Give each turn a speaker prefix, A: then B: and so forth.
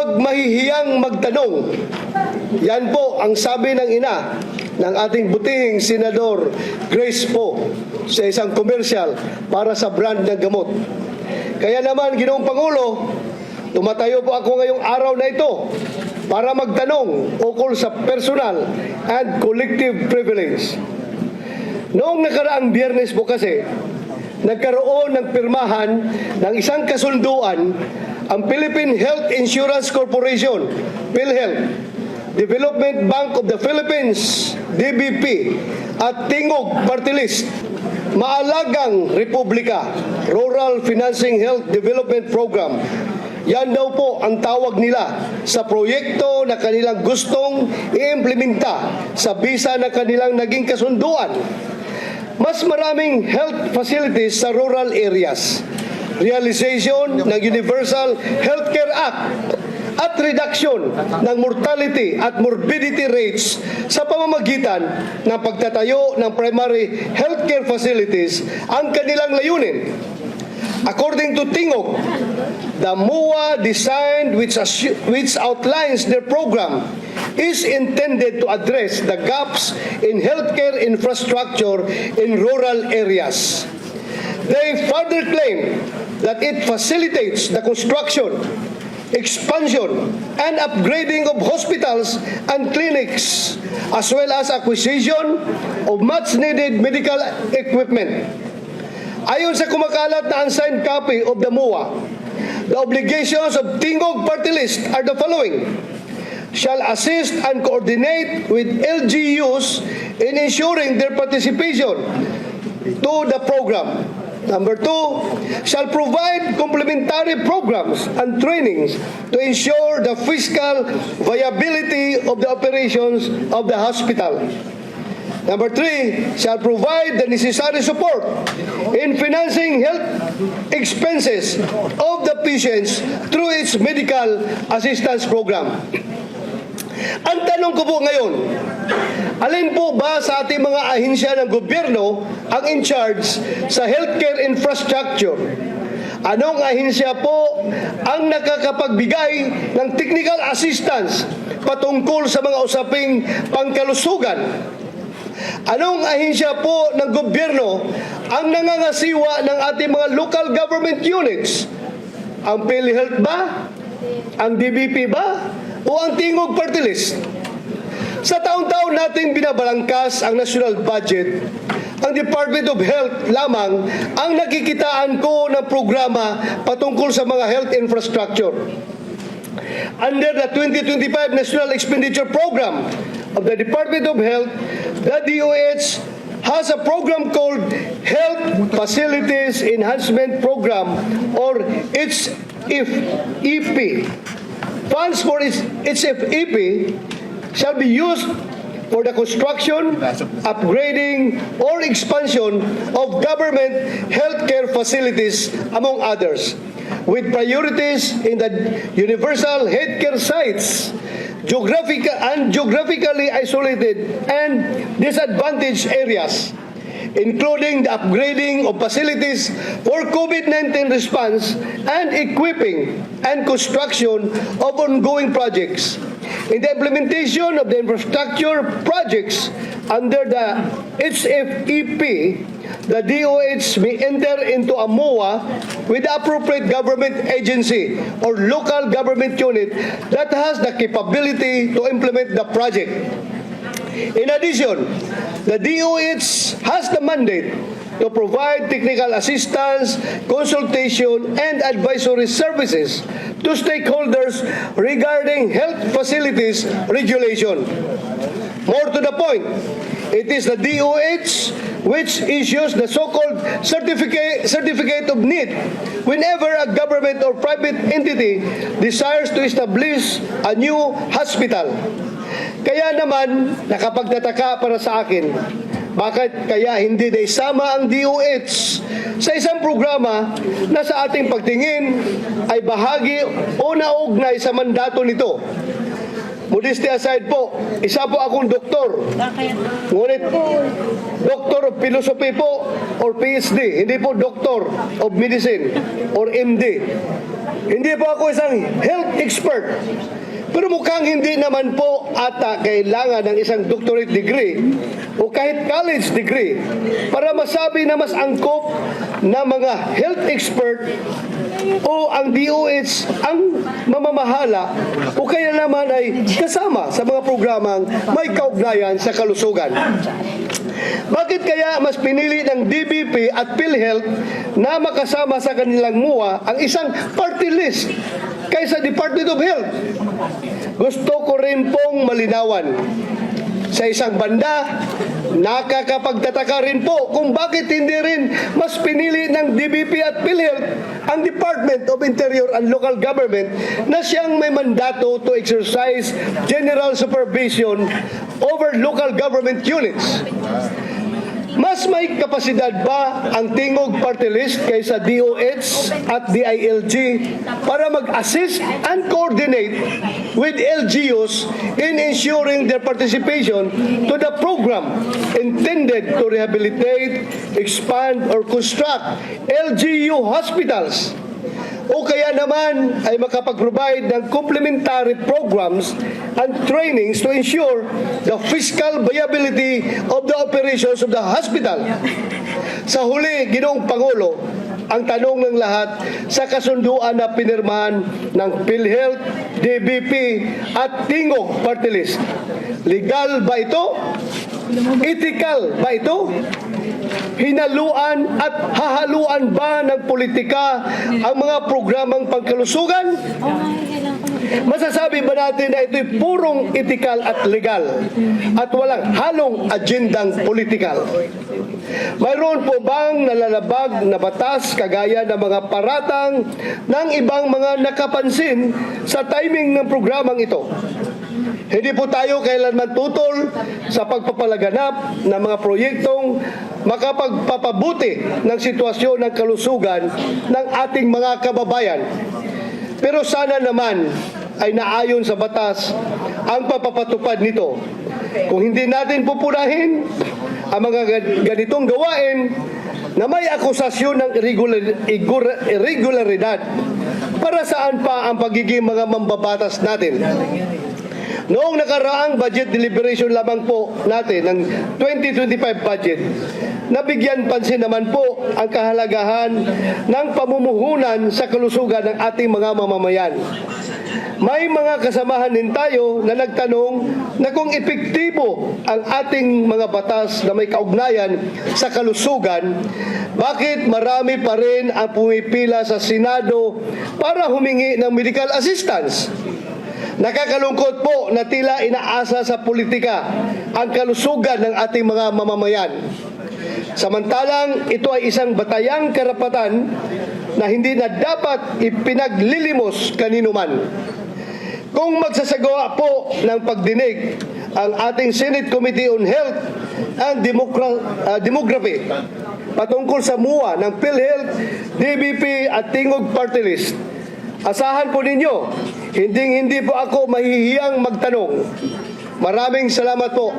A: Huwag mahihiyang magtanong. Yan po ang sabi ng ina ng ating butihing Senador Grace Po sa isang commercial para sa brand ng gamot. Kaya naman, Ginoong Pangulo, tumatayo po ako ngayong araw na ito para magtanong ukol sa personal and collective privilege. Noong nakaraang Biyernes po kasi, nagkaroon ng pirmahan ng isang kasunduan ang Philippine Health Insurance Corporation, PhilHealth, Development Bank of the Philippines, DBP, at Tingog Party List, Maalagang Republika, Rural Financing Health Development Program. Yan daw po ang tawag nila sa proyekto na kanilang gustong i-implementa sa bisa na kanilang naging kasunduan. Mas maraming health facilities sa rural areas, realization ng Universal Healthcare Act, at reduction ng mortality at morbidity rates sa pamamagitan ng pagtatayo ng primary healthcare facilities ang kanilang layunin. According to Tingog, the MOA design which outlines their program is intended to address the gaps in healthcare infrastructure in rural areas. They further claim that it facilitates the construction, expansion, and upgrading of hospitals and clinics, as well as acquisition of much-needed medical equipment. Ayon sa kumakalat na unsigned copy of the MOA, the obligations of Tingog Party List are the following: shall assist and coordinate with LGUs in ensuring their participation to the program. Number 2, shall provide complementary programs and trainings to ensure the fiscal viability of the operations of the hospital. Number 3, shall provide the necessary support in financing health expenses of the patients through its medical assistance program. Ang tanong ko po ngayon, alin po ba sa ating mga ahensya ng gobyerno ang in charge sa healthcare infrastructure? Anong ahensya po ang nakakapagbigay ng technical assistance patungkol sa mga usaping pangkalusugan? Anong ahensya po ng gobyerno ang nangangasiwa ng ating mga local government units? Ang PhilHealth ba? Ang DBP ba? O ang Tingog Party List? Sa taon-taon nating binabalangkas ang national budget, ang Department of Health lamang ang nakikitaan ko ng programa patungkol sa mga health infrastructure. Under the 2025 National Expenditure Program of the Department of Health, the DOH has a program called Health Facilities Enhancement Program, or HFEP. Funds for its HFEP shall be used for the construction, upgrading, or expansion of government healthcare facilities, among others, with priorities in the universal healthcare sites, geographically isolated and disadvantaged areas, including the upgrading of facilities for COVID-19 response and equipping and construction of ongoing projects. In the implementation of the infrastructure projects under the HFEP, the DOH may enter into a MOA with the appropriate government agency or local government unit that has the capability to implement the project. In addition, the DOH has the mandate to provide technical assistance, consultation, and advisory services to stakeholders regarding health facilities regulation. More to the point, it is the DOH which issues the so-called certificate of need whenever a government or private entity desires to establish a new hospital. Kaya naman, nakapagtataka para sa akin, bakit kaya hindi na isama ang DOH sa isang programa na sa ating pagtingin ay bahagi o naugnay sa mandato nito. Modesty aside po, isa po akong doktor. Ngunit Doctor of Philosophy po or PhD, hindi po Doctor of Medicine or MD. Hindi po ako isang health expert. Pero mukhang hindi naman po ata kailangan ng isang doctorate degree o kahit college degree para masabi na mas angkop na mga health expert o ang DOH ang mamamahala o kaya naman ay kasama sa mga programang may kaugnayan sa kalusugan. Bakit kaya mas pinili ng DBP at PhilHealth na makasama sa kanilang MUA ang isang party list kaysa Department of Health? Gusto ko rin pong malinawan. Sa isang banda, nakakapagtataka rin po kung bakit hindi rin mas pinili ng DBP at PhilHealth ang Department of Interior and Local Government na siyang may mandato to exercise general supervision over local government units. Mas may kapasidad ba ang Tingog Party List kaysa DOH at DILG para mag-assist and coordinate with LGUs in ensuring their participation to the program intended to rehabilitate, expand, or construct LGU hospitals? O kaya naman ay makapag-provide ng complementary programs and trainings to ensure the fiscal viability of the operations of the hospital. Sa huli, Ginoong Pangulo, ang tanong ng lahat sa kasunduan na pinirmahan ng PhilHealth, DBP at Tingog Party List. Legal ba ito? Ethical ba ito? Hinaluan at hahaluan ba ng politika ang mga programang pangkalusugan? Masasabi ba natin na ito'y purong ethical at legal at walang halong agendang politikal? Mayroon po bang nalalabag na batas kagaya ng mga paratang ng ibang mga nakapansin sa timing ng programang ito? Hindi po tayo kailanman tutol sa pagpapalaganap ng mga proyektong makapagpapabuti ng sitwasyon ng kalusugan ng ating mga kababayan. Pero sana naman ay naayon sa batas ang papapatupad nito. Kung hindi natin pupunahin ang mga ganitong gawain na may akusasyon ng irregularidad, para saan pa ang pagiging mga mambabatas natin? Noong nakaraang budget deliberation lamang po natin ng 2025 budget, nabigyan pansin naman po ang kahalagahan ng pamumuhunan sa kalusugan ng ating mga mamamayan. May mga kasamahan din tayo na nagtanong na kung epektibo ang ating mga batas na may kaugnayan sa kalusugan, bakit marami pa rin ang pumipila sa Senado para humingi ng medical assistance? Nakakalungkot po na tila inaasa sa politika ang kalusugan ng ating mga mamamayan. Samantalang ito ay isang batayang karapatan na hindi na dapat ipinaglilimos kanino man. Kung magsasagawa po ng pagdinig ang ating Senate Committee on Health and Demography patungkol sa MUA ng PhilHealth, DBP at Tingog Party List, asahan po ninyo, hindi po ako mahihiyang magtanong. Maraming salamat po.